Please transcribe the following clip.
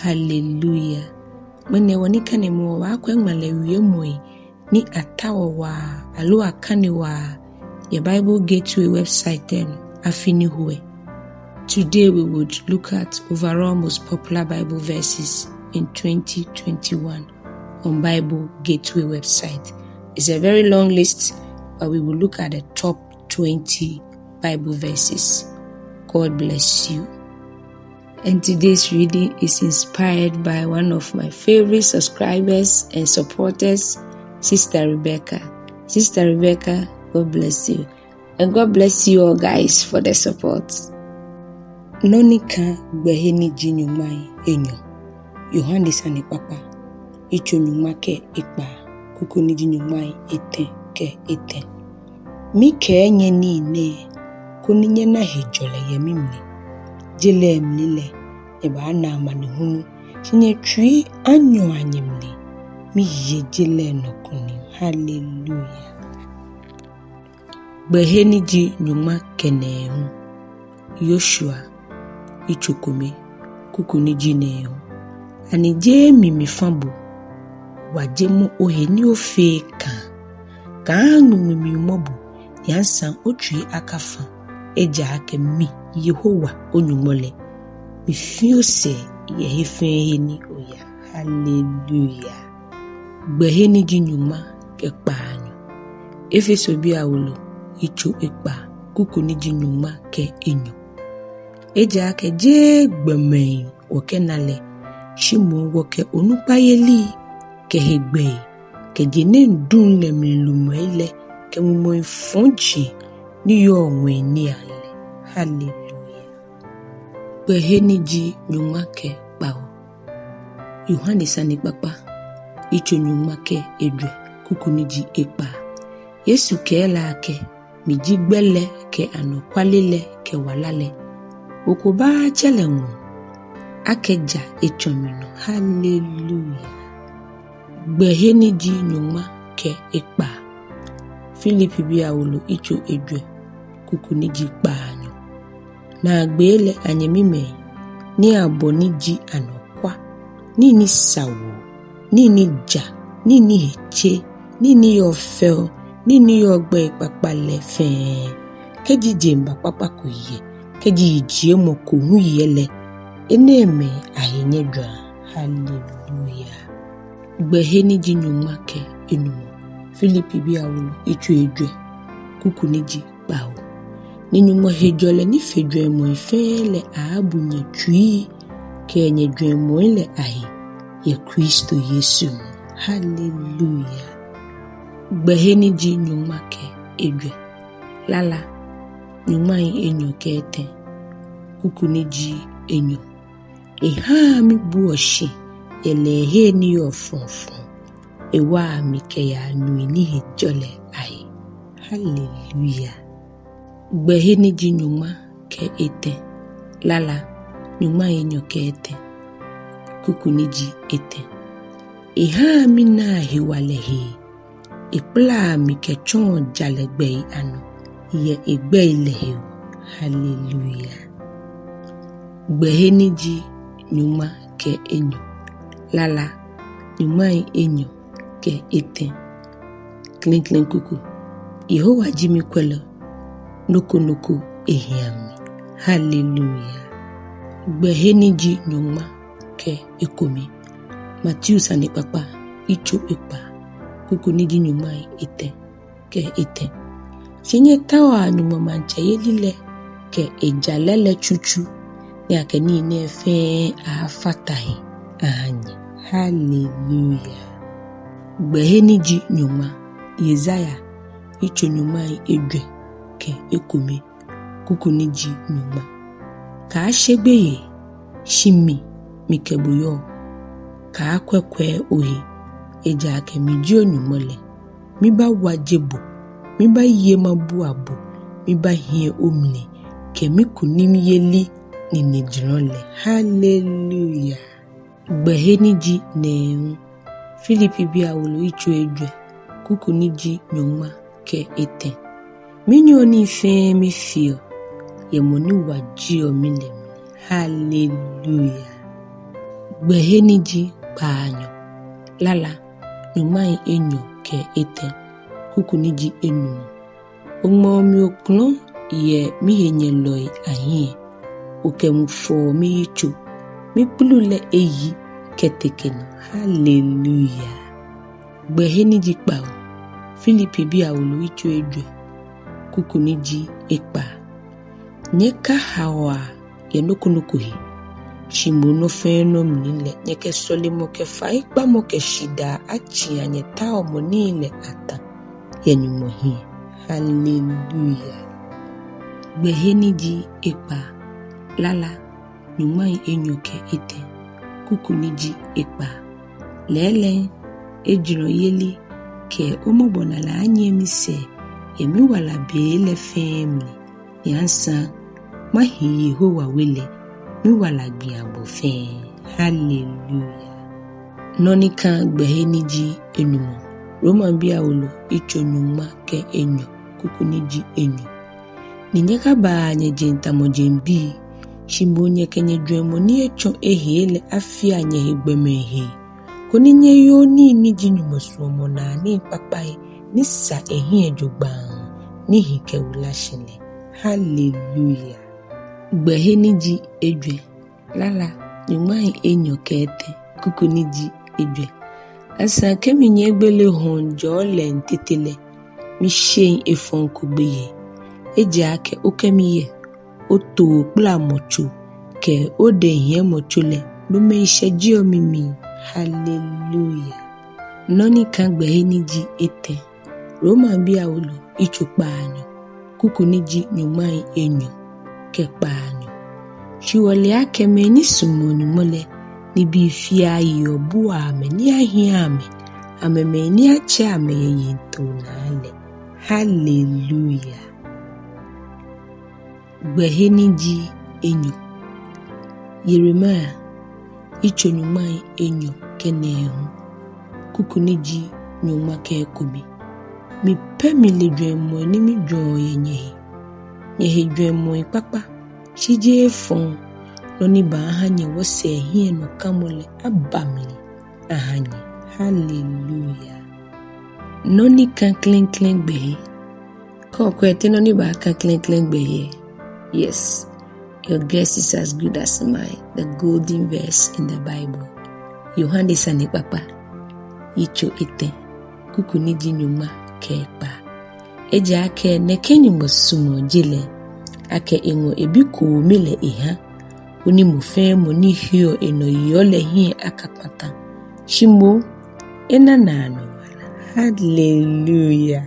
Hallelujah. Mene wani kane mo wa kwa Ŋmãlɛ Wiemɔi ni atawo wa alo Akane Waa your Bible Gateway website then afini huwe. Today we would look at overall most popular Bible verses in 2021 on Bible Gateway website. It's a very long list, but we will look at the top 20 Bible verses. God bless you. And today's reading is inspired by one of my favorite subscribers and supporters, Sister Rebecca. Sister Rebecca, God bless you. And God bless you all guys for the support. Nonika gbeheni jinyumai enyo. Yohane sanekpakpa. Icho nyumake ikpa. Kukuni jinyumai ete ke ete. Mike enye ni ne. Kuninye na hejole yemimni. Jile mlile. Eba ana amanihunu. Shinye chui anyo anyimni. Miye jile no kunim. Hallelujah. Beheni ji nyuma kenehu. Yoshua. Ichokome. Kukuni jinehu. Anije mimifambu. Wajemu oheni ofe ka. Kaanu mimimobu. Yansan otri akafa. Eja ake mi. Yehowa onyumole. Mifio se yehefeni oya. Hallelujah. Beheni jinyuma kekpanyo. Efesobii awolo. Icho ekpa. Kukuni jinyuma ke enyo. Eja ake je gbemen woke nale. Shimu woke onupayeli ke hegbe. Ke jene ndun le mlumele ke mumo ifonji ni yo onwe ni ale. Hallelujah. Beheni ji nyuma ke bao. Yohane sanekpakpa. Icho nyuma ke edwe. Kukuni ji ekpa. Yesu ke la ke. Miji gbele ke anokwalile ke walale. Okoba chelengu. Akeja echomino. Hallelujah. Beheni ji nyuma ke ekpa. Filipibii awolo icho edwe. Kukuni ji kpanyo. Na agbele anyemime. Ni aboni ji anokwa. Nini sawo. Nini ja. Nini heche. Nini yofel. Nini yogbe ikpakpale fe. Keji jemba papa kuye. Keji ijie moko huyele. Eneme ahenyedwa. Hallelujah. Beheni ji nyuma ke enumo. Filipibii awolo icho edwe. Kukuni ji bao. Ni nyuma hejole ni fedwe mo ifele aabu nye chui. Ke nye dwe mo ile ahi. Ye Kristo Yesu. Hallelujah. Beheni ji nyuma ke edwe. Lala. Nyuma enyo ke ete. Kukuni ji enyo. Eha mi buoshi. Elehe ni yo fonfon. Ewa mi ke ya nui ni hejole ahi. Hallelujah. Beheni ji nyuma ke ete. Lala. Nyuma enyo ke ete. Kukuni ji ete. Eha mi na hiwalehe. Ipla mi ke chon jalegbe ano. Ye egbe ilehe. Hallelujah. Beheni ji nyuma ke enyo. Lala. Nyuma enyo ke ete. Klin klin kuku. Yehowa jimi kwelo. Noko noko ehiami. Hallelujah. Beheni ji nyuma ke ekome. Mateo sanekpakpa. Icho ekpa. Kukuni ji nyuma ete. Ke ete. Shinye tawa nyuma manchaye lile. Ke ejalele chuchu. Ni ake ni nefe afatahi. Ahanye. Hallelujah. Beheni ji nyuma. Yesaia. Icho nyuma edwe. Ke ekome. Kukuni ji nyuma. Ka ashegbeye. Shimi. Mikebuyo. Ka akwekwe ohi. Eja ake miji onyumole. Miba wajebo. Miba yema buabo. Miba hie omle. Ke mikunim yeli ni nejronle. Hallelujah. Beheni ji nehu. Filipibii awolo icho edwe. Kukuni ji nyuma ke ete. Minyo ni fe mi feel. Yemoni waji o minemini. Hallelujah. Gbeheniji banyo. Lala, Ŋmãlɛ enyo ke ete. Kukuniji enu. Ŋmãlɛ okno ye mihenye loi ahie. Okemufo miyichu. Mipulule eyi ketekeno. Hallelujah. Gbeheniji kpao. Filipibii awolo ichu edwe. Kukuniji ekpa. Nyeka hawa yenokunukuhi. Shimbono feno mnile nyeke solimo ke faikpa mo ke shida achi anyeta omonile ata yenyumohi. Hallelujah. Gbeheniji ekpa. Lala, Ŋmãlɛ enyo ke ete. Kukuniji ekpa. Lele ejiro yeli ke omobonala anyemise yemi wala bele family. Yansa mahi Yehowa wele mi wala gbiambo fe. Hallelujah. Nonika gbeheniji enumo. Romabii awolo icho nyuma ke enyo. Kukuniji enyo. Ninyeka ba nyejenta mojembi. Shimbo nyeke nyedwemo ni echo ehele afi anye egbemehe. Koni nye yo ni niji nyumosuomo na ni papai ni sa ehie jogban ni hike ulashile. Hallelujah. Gbeheniji edwe. Lala, Ŋmãlɛ enyo kete. Kukuniji edwe. Asa kemi nyegbele honjo le ntetele. Mi shen efonko gbeye. Eje ake okemiye. Oto kpla mocho. Ke ode hie mochole. Nume ishe jio mimi. Hallelujah. Noni kan gbeheniji ete. Romabii awolo ichukpa anyo. Kukuniji Ŋmãlɛ enyo kekpa anyo. Shiwole ake meni sumoni mole. Nibi fia yobu ame ni ahi ame. Ame meni ache ame yento nale. Hallelujah. Gbeheniji enyo. Yeremia icho Ŋmãlɛ enyo kenehu. Kukuniji nyuma kekomi. Mi pemi le dwemo ni mi dwo yenye. Nyehe dwemo papa. Shije fon noni ba ahanye wose hie no kamole abamili ahanye. Hallelujah. Noni kan klen behe. Ko kwete noni ba kan klen behe. Yes. Your guess is as good as mine. The golden verse in the Bible. Yohane sanekpakpa. Icho ete. Kukuniji nyuma kekpa. Eje ake nekenyi mosumo jile. Ake engo ebiku mile iha. Uni mufemo ni hiyo eno yole hie akapata. Shimbo ena nano wala. Hallelujah.